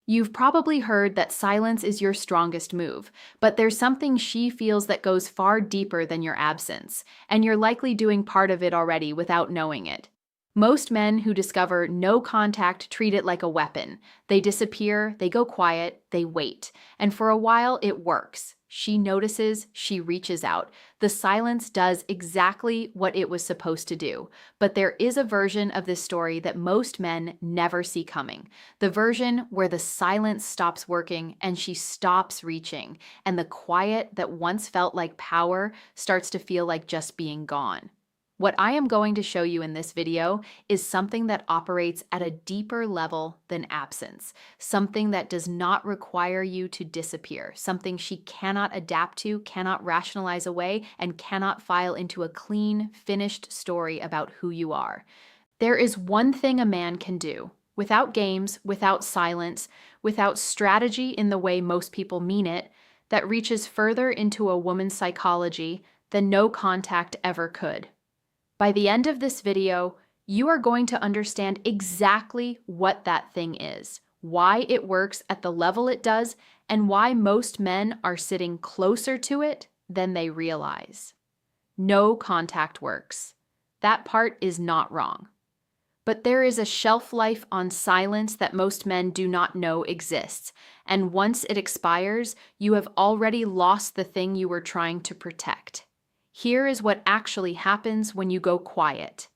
You've probably heard that silence is your strongest move, but there's something she feels that goes far deeper than your absence, and you're likely doing part of it already without knowing it. Most men who discover no contact treat it like a weapon. They disappear, they go quiet, they wait, and for a while it works. She notices, she reaches out. The silence does exactly what it was supposed to do. But there is a version of this story that most men never see coming. The version where the silence stops working and she stops reaching, and the quiet that once felt like power starts to feel like just being gone. What I am going to show you in this video is something that operates at a deeper level than absence, something that does not require you to disappear, something she cannot adapt to, cannot rationalize away, and cannot file into a clean, finished story about who you are. There is one thing a man can do, without games, without silence, without strategy in the way most people mean it, that reaches further into a woman's psychology than no contact ever could. By the end of this video, you are going to understand exactly what that thing is, why it works at the level it does, and why most men are sitting closer to it than they realize. No contact works. That part is not wrong. But there is a shelf life on silence that most men do not know exists, and once it expires, you have already lost the thing you were trying to protect. Here is what actually happens when you go quiet.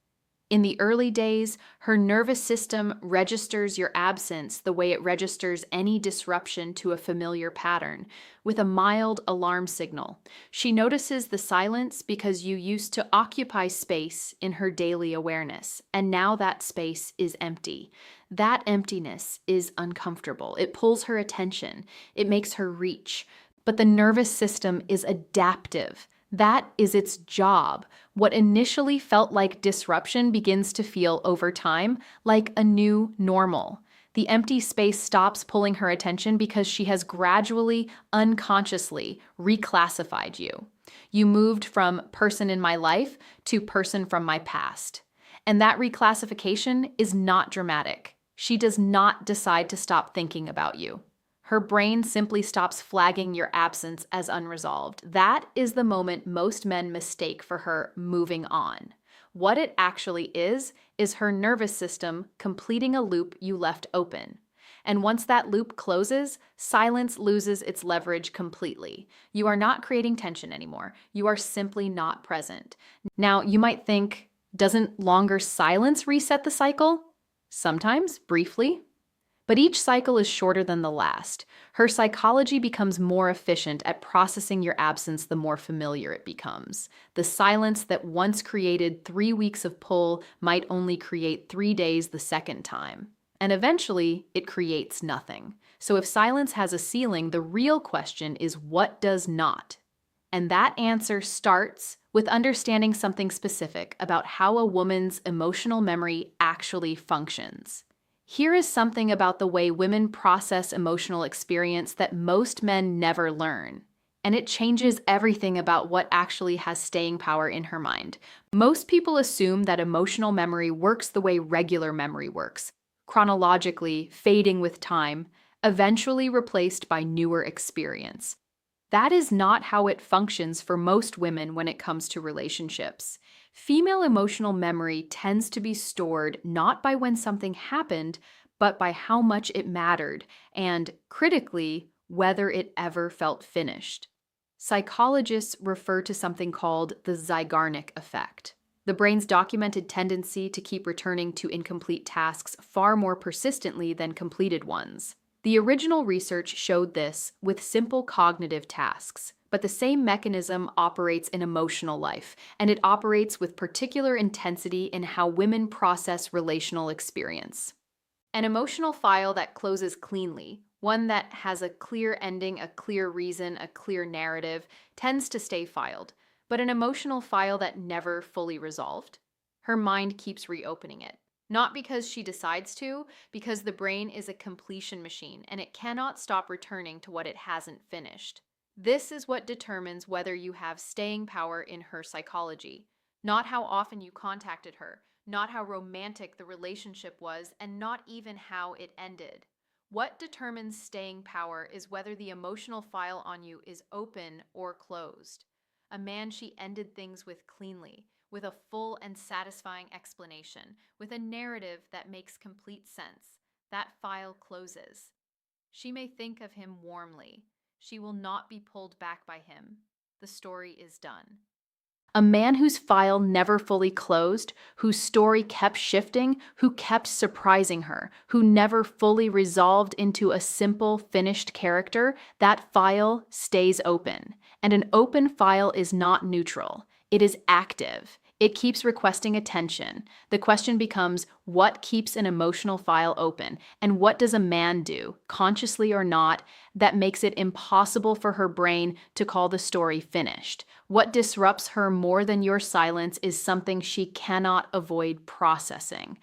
In the early days, her nervous system registers your absence the way it registers any disruption to a familiar pattern, with a mild alarm signal. She notices the silence because you used to occupy space in her daily awareness, and now that space is empty. That emptiness is uncomfortable. It pulls her attention. It makes her reach. But the nervous system is adaptive. That is its job. What initially felt like disruption begins to feel over time like a new normal. The empty space stops pulling her attention because she has gradually, unconsciously reclassified you. You moved from person in my life to person from my past. And that reclassification is not dramatic. She does not decide to stop thinking about you. Her brain simply stops flagging your absence as unresolved. That is the moment most men mistake for her moving on. What it actually is her nervous system completing a loop you left open. And once that loop closes, silence loses its leverage completely. You are not creating tension anymore. You are simply not present. Now, you might think, doesn't longer silence reset the cycle? Sometimes, briefly. But each cycle is shorter than the last. Her psychology becomes more efficient at processing your absence the more familiar it becomes. The silence that once created 3 weeks of pull might only create 3 days the second time. And eventually, it creates nothing. So if silence has a ceiling, the real question is what does not? And that answer starts with understanding something specific about how a woman's emotional memory actually functions. Here is something about the way women process emotional experience that most men never learn. And it changes everything about what actually has staying power in her mind. Most people assume that emotional memory works the way regular memory works, chronologically, fading with time, eventually replaced by newer experience. That is not how it functions for most women when it comes to relationships. Female emotional memory tends to be stored not by when something happened, but by how much it mattered, and, critically, whether it ever felt finished. Psychologists refer to something called the Zeigarnik effect, the brain's documented tendency to keep returning to incomplete tasks far more persistently than completed ones. The original research showed this with simple cognitive tasks, but the same mechanism operates in emotional life, and it operates with particular intensity in how women process relational experience. An emotional file that closes cleanly, one that has a clear ending, a clear reason, a clear narrative, tends to stay filed, but an emotional file that never fully resolved, her mind keeps reopening it. Not because she decides to, because the brain is a completion machine and it cannot stop returning to what it hasn't finished. This is what determines whether you have staying power in her psychology. Not how often you contacted her, not how romantic the relationship was, and not even how it ended. What determines staying power is whether the emotional file on you is open or closed. A man she ended things with cleanly, with a full and satisfying explanation, with a narrative that makes complete sense. That file closes. She may think of him warmly. She will not be pulled back by him. The story is done. A man whose file never fully closed, whose story kept shifting, who kept surprising her, who never fully resolved into a simple, finished character, that file stays open. And an open file is not neutral, it is active. It keeps requesting attention. The question becomes, what keeps an emotional file open? And what does a man do, consciously or not, that makes it impossible for her brain to call the story finished? What disrupts her more than your silence is something she cannot avoid processing.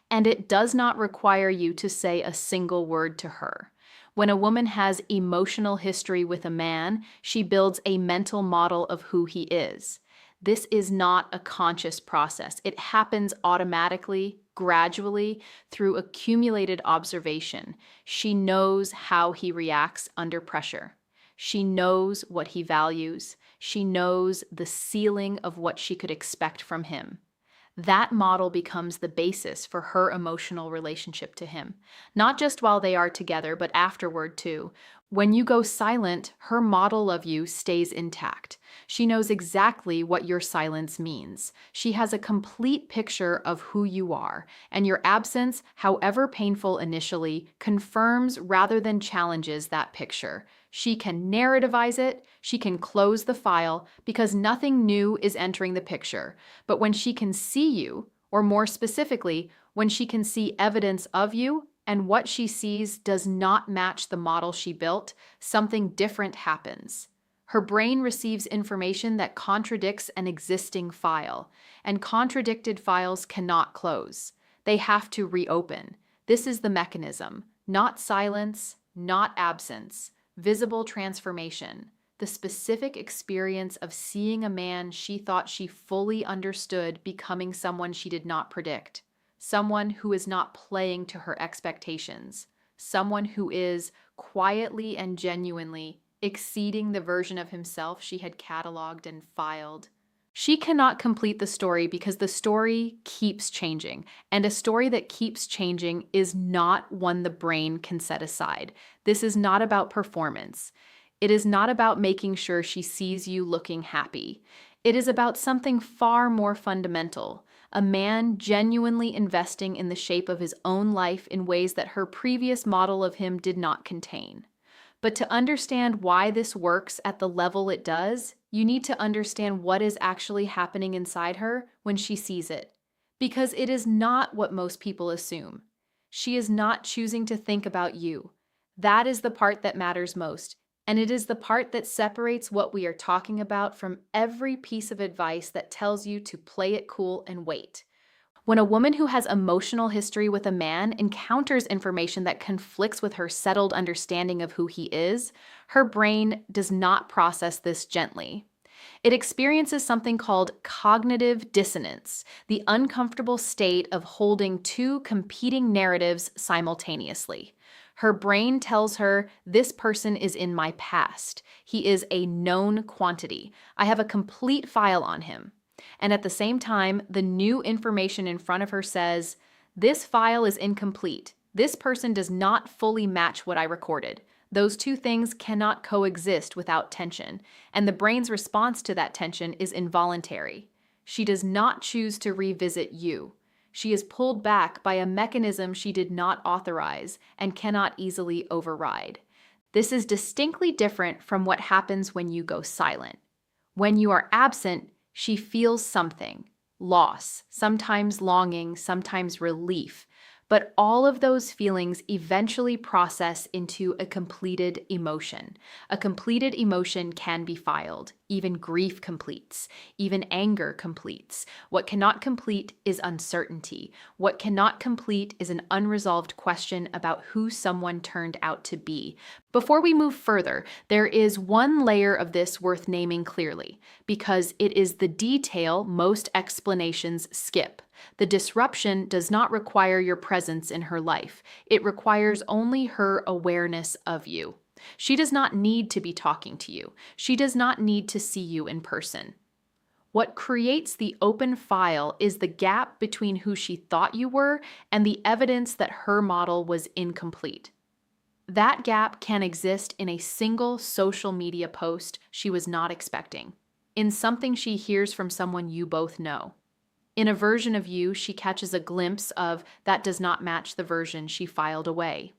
And it does not require you to say a single word to her. When a woman has emotional history with a man, she builds a mental model of who he is. This is not a conscious process. It happens automatically, gradually, through accumulated observation. She knows how he reacts under pressure. She knows what he values. She knows the ceiling of what she could expect from him. That model becomes the basis for her emotional relationship to him, not just while they are together, but afterward too. When you go silent, her model of you stays intact. She knows exactly what your silence means. She has a complete picture of who you are, and your absence, however painful initially, confirms rather than challenges that picture. She can narrativize it, she can close the file, because nothing new is entering the picture. But when she can see you, or more specifically, when she can see evidence of you, and what she sees does not match the model she built, something different happens. Her brain receives information that contradicts an existing file, and contradicted files cannot close. They have to reopen. This is the mechanism, not silence, not absence, visible transformation. The specific experience of seeing a man she thought she fully understood becoming someone she did not predict. Someone who is not playing to her expectations. Someone who is, quietly and genuinely, exceeding the version of himself she had cataloged and filed. She cannot complete the story because the story keeps changing, and a story that keeps changing is not one the brain can set aside. This is not about performance. It is not about making sure she sees you looking happy. It is about something far more fundamental. A man genuinely investing in the shape of his own life in ways that her previous model of him did not contain. But to understand why this works at the level it does, you need to understand what is actually happening inside her when she sees it. Because it is not what most people assume. She is not choosing to think about you. That is the part that matters most. And it is the part that separates what we are talking about from every piece of advice that tells you to play it cool and wait. When a woman who has emotional history with a man encounters information that conflicts with her settled understanding of who he is, her brain does not process this gently. It experiences something called cognitive dissonance, the uncomfortable state of holding two competing narratives simultaneously. Her brain tells her, this person is in my past. He is a known quantity. I have a complete file on him. And at the same time, the new information in front of her says, this file is incomplete. This person does not fully match what I recorded. Those two things cannot coexist without tension, and the brain's response to that tension is involuntary. She does not choose to revisit you. She is pulled back by a mechanism she did not authorize and cannot easily override. This is distinctly different from what happens when you go silent. When you are absent, she feels something, loss, sometimes longing, sometimes relief, but all of those feelings eventually process into a completed emotion. A completed emotion can be filed. Even grief completes. Even anger completes. What cannot complete is uncertainty. What cannot complete is an unresolved question about who someone turned out to be. Before we move further, there is one layer of this worth naming clearly, because it is the detail most explanations skip. The disruption does not require your presence in her life. It requires only her awareness of you. She does not need to be talking to you. She does not need to see you in person. What creates the open file is the gap between who she thought you were and the evidence that her model was incomplete. That gap can exist in a single social media post she was not expecting, in something she hears from someone you both know. In a version of you, she catches a glimpse of that does not match the version she filed away.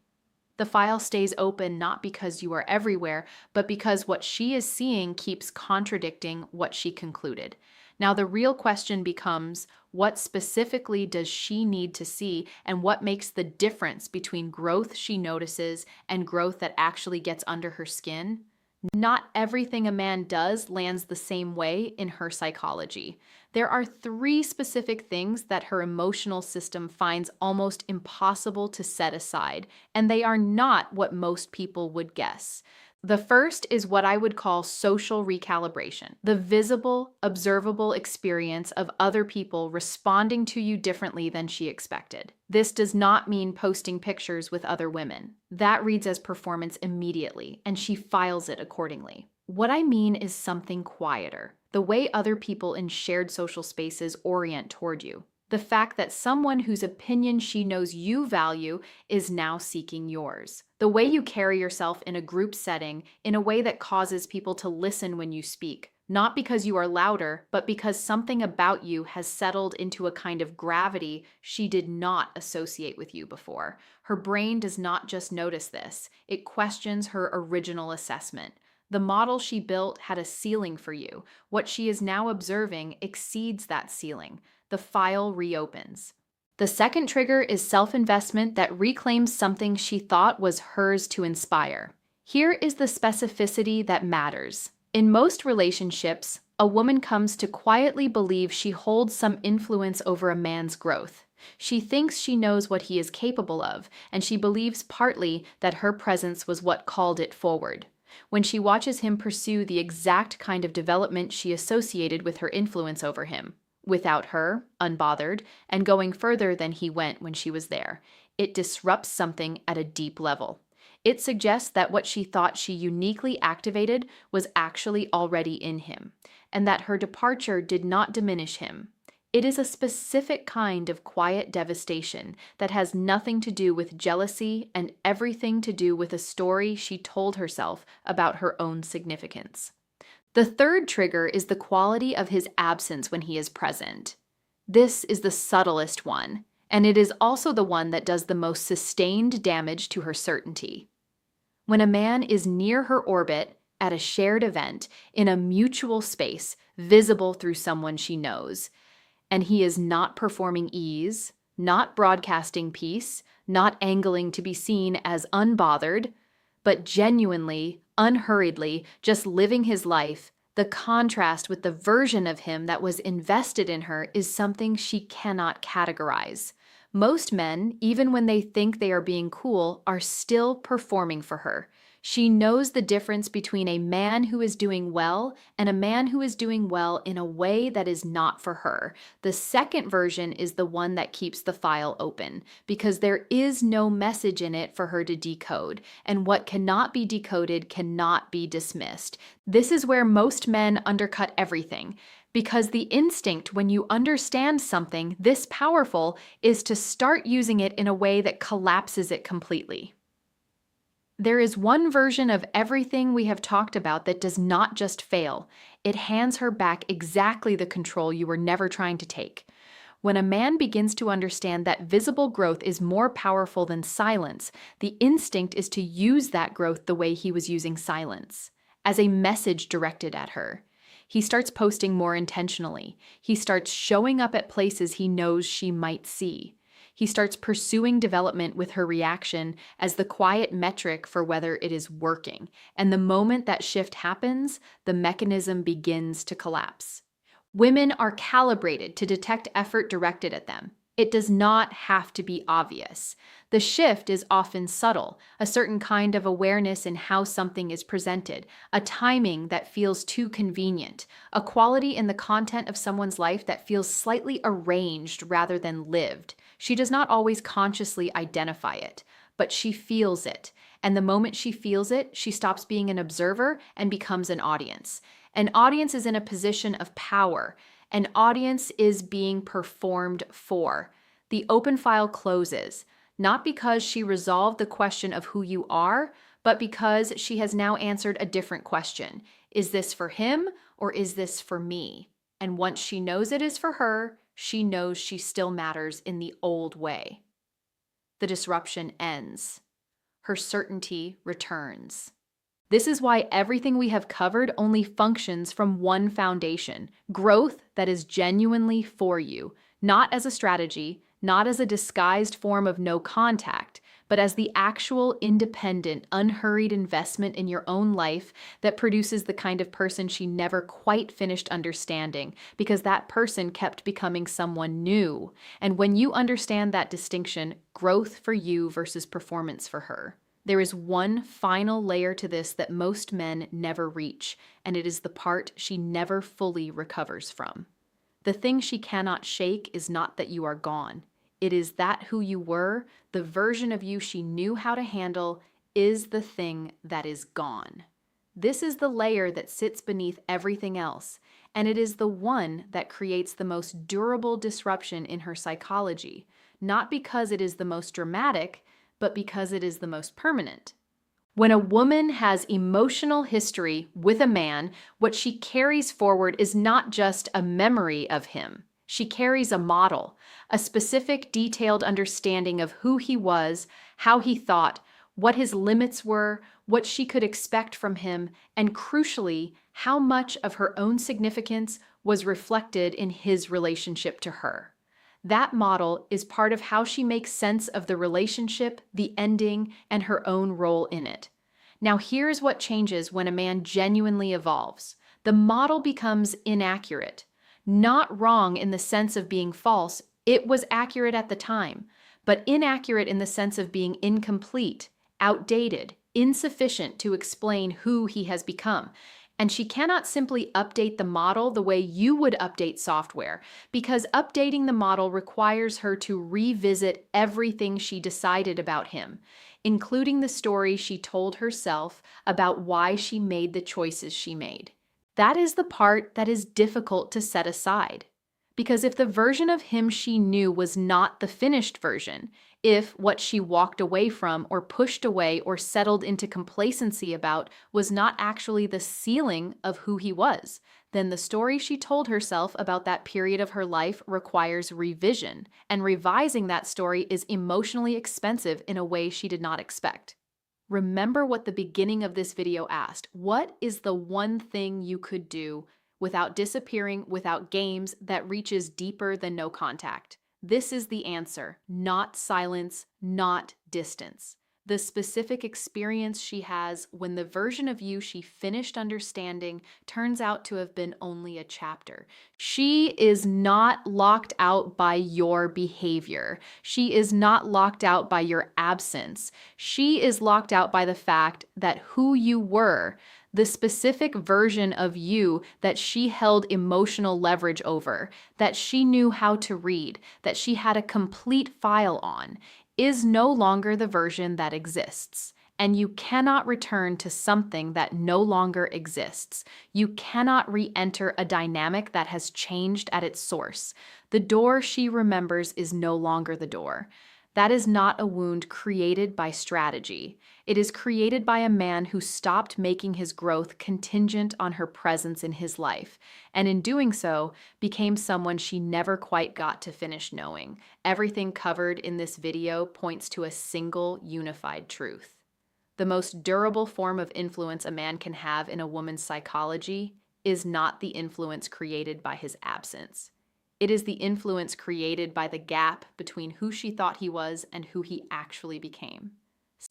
The file stays open not because you are everywhere, but because what she is seeing keeps contradicting what she concluded. Now, the real question becomes, what specifically does she need to see, and what makes the difference between growth she notices and growth that actually gets under her skin? Not everything a man does lands the same way in her psychology. There are 3 specific things that her emotional system finds almost impossible to set aside, and they are not what most people would guess. The first is what I would call social recalibration, the visible, observable experience of other people responding to you differently than she expected. This does not mean posting pictures with other women. That reads as performance immediately, and she files it accordingly. What I mean is something quieter, the way other people in shared social spaces orient toward you. The fact that someone whose opinion she knows you value is now seeking yours. The way you carry yourself in a group setting in a way that causes people to listen when you speak, not because you are louder, but because something about you has settled into a kind of gravity she did not associate with you before. Her brain does not just notice this, it questions her original assessment. The model she built had a ceiling for you. What she is now observing exceeds that ceiling. The file reopens. The second trigger is self-investment that reclaims something she thought was hers to inspire. Here is the specificity that matters. In most relationships, a woman comes to quietly believe she holds some influence over a man's growth. She thinks she knows what he is capable of, and she believes partly that her presence was what called it forward. When she watches him pursue the exact kind of development she associated with her influence over him, without her, unbothered, and going further than he went when she was there, it disrupts something at a deep level. It suggests that what she thought she uniquely activated was actually already in him, and that her departure did not diminish him. It is a specific kind of quiet devastation that has nothing to do with jealousy and everything to do with a story she told herself about her own significance. The third trigger is the quality of his absence when he is present. This is the subtlest one, and it is also the one that does the most sustained damage to her certainty. When a man is near her orbit, at a shared event, in a mutual space, visible through someone she knows, and he is not performing ease, not broadcasting peace, not angling to be seen as unbothered, but genuinely, unhurriedly, just living his life, the contrast with the version of him that was invested in her is something she cannot categorize. Most men, even when they think they are being cool, are still performing for her. She knows the difference between a man who is doing well and a man who is doing well in a way that is not for her. The second version is the one that keeps the file open, because there is no message in it for her to decode, and what cannot be decoded cannot be dismissed. This is where most men undercut everything, because the instinct when you understand something this powerful is to start using it in a way that collapses it completely. There is one version of everything we have talked about that does not just fail. It hands her back exactly the control you were never trying to take. When a man begins to understand that visible growth is more powerful than silence, the instinct is to use that growth the way he was using silence, as a message directed at her. He starts posting more intentionally. He starts showing up at places he knows she might see. He starts pursuing development with her reaction as the quiet metric for whether it is working. And the moment that shift happens, the mechanism begins to collapse. Women are calibrated to detect effort directed at them. It does not have to be obvious. The shift is often subtle, a certain kind of awareness in how something is presented, a timing that feels too convenient, a quality in the content of someone's life that feels slightly arranged rather than lived. She does not always consciously identify it, but she feels it. And the moment she feels it, she stops being an observer and becomes an audience. An audience is in a position of power. An audience is being performed for. The open file closes, not because she resolved the question of who you are, but because she has now answered a different question. Is this for him or is this for me? And once she knows it is for her, she knows she still matters in the old way. The disruption ends. Her certainty returns. This is why everything we have covered only functions from one foundation: growth that is genuinely for you, not as a strategy, not as a disguised form of no contact, but as the actual independent, unhurried investment in your own life that produces the kind of person she never quite finished understanding, because that person kept becoming someone new. And when you understand that distinction, growth for you versus performance for her, there is one final layer to this that most men never reach, and it is the part she never fully recovers from. The thing she cannot shake is not that you are gone. It is that who you were, the version of you she knew how to handle, is the thing that is gone. This is the layer that sits beneath everything else, and it is the one that creates the most durable disruption in her psychology, not because it is the most dramatic, but because it is the most permanent. When a woman has emotional history with a man, what she carries forward is not just a memory of him. She carries a model, a specific, detailed understanding of who he was, how he thought, what his limits were, what she could expect from him, and crucially, how much of her own significance was reflected in his relationship to her. That model is part of how she makes sense of the relationship, the ending, and her own role in it. Now, here's what changes when a man genuinely evolves. The model becomes inaccurate. Not wrong in the sense of being false, it was accurate at the time, but inaccurate in the sense of being incomplete, outdated, insufficient to explain who he has become. And she cannot simply update the model the way you would update software, because updating the model requires her to revisit everything she decided about him, including the story she told herself about why she made the choices she made. That is the part that is difficult to set aside. Because if the version of him she knew was not the finished version, if what she walked away from or pushed away or settled into complacency about was not actually the ceiling of who he was, then the story she told herself about that period of her life requires revision, and revising that story is emotionally expensive in a way she did not expect. Remember what the beginning of this video asked. What is the one thing you could do without disappearing, without games, that reaches deeper than no contact? This is the answer: not silence, not distance. The specific experience she has when the version of you she finished understanding turns out to have been only a chapter. She is not locked out by your behavior. She is not locked out by your absence. She is locked out by the fact that who you were, the specific version of you that she held emotional leverage over, that she knew how to read, that she had a complete file on, is no longer the version that exists. And you cannot return to something that no longer exists. You cannot re-enter a dynamic that has changed at its source. The door she remembers is no longer the door. That is not a wound created by strategy. It is created by a man who stopped making his growth contingent on her presence in his life, and in doing so, became someone she never quite got to finish knowing. Everything covered in this video points to a single unified truth. The most durable form of influence a man can have in a woman's psychology is not the influence created by his absence. It is the influence created by the gap between who she thought he was and who he actually became.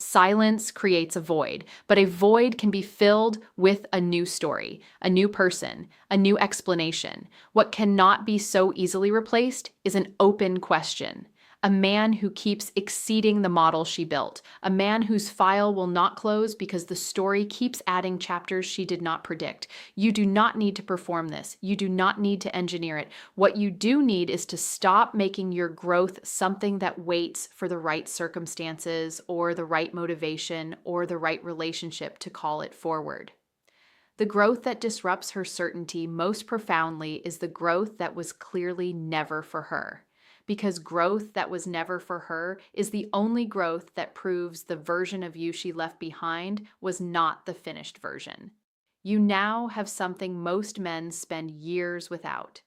Silence creates a void, but a void can be filled with a new story, a new person, a new explanation. What cannot be so easily replaced is an open question. A man who keeps exceeding the model she built. A man whose file will not close because the story keeps adding chapters she did not predict. You do not need to perform this. You do not need to engineer it. What you do need is to stop making your growth something that waits for the right circumstances or the right motivation or the right relationship to call it forward. The growth that disrupts her certainty most profoundly is the growth that was clearly never for her. Because growth that was never for her is the only growth that proves the version of you she left behind was not the finished version. You now have something most men spend years without: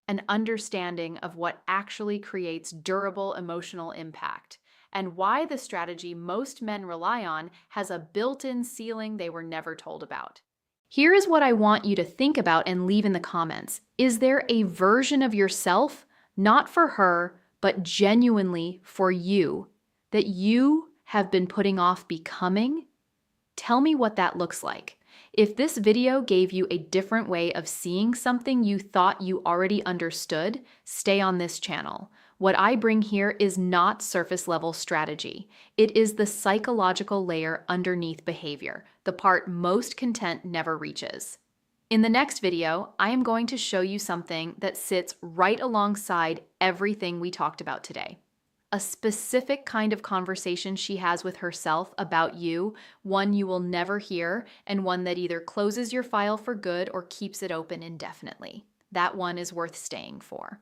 an understanding of what actually creates durable emotional impact, and why the strategy most men rely on has a built-in ceiling they were never told about. Here is what I want you to think about and leave in the comments. Is there a version of yourself, not for her, but genuinely for you, that you have been putting off becoming? Tell me what that looks like. If this video gave you a different way of seeing something you thought you already understood, stay on this channel. What I bring here is not surface level strategy. It is the psychological layer underneath behavior, the part most content never reaches. In the next video, I am going to show you something that sits right alongside everything we talked about today. A specific kind of conversation she has with herself about you, one you will never hear, and one that either closes your file for good or keeps it open indefinitely. That one is worth staying for.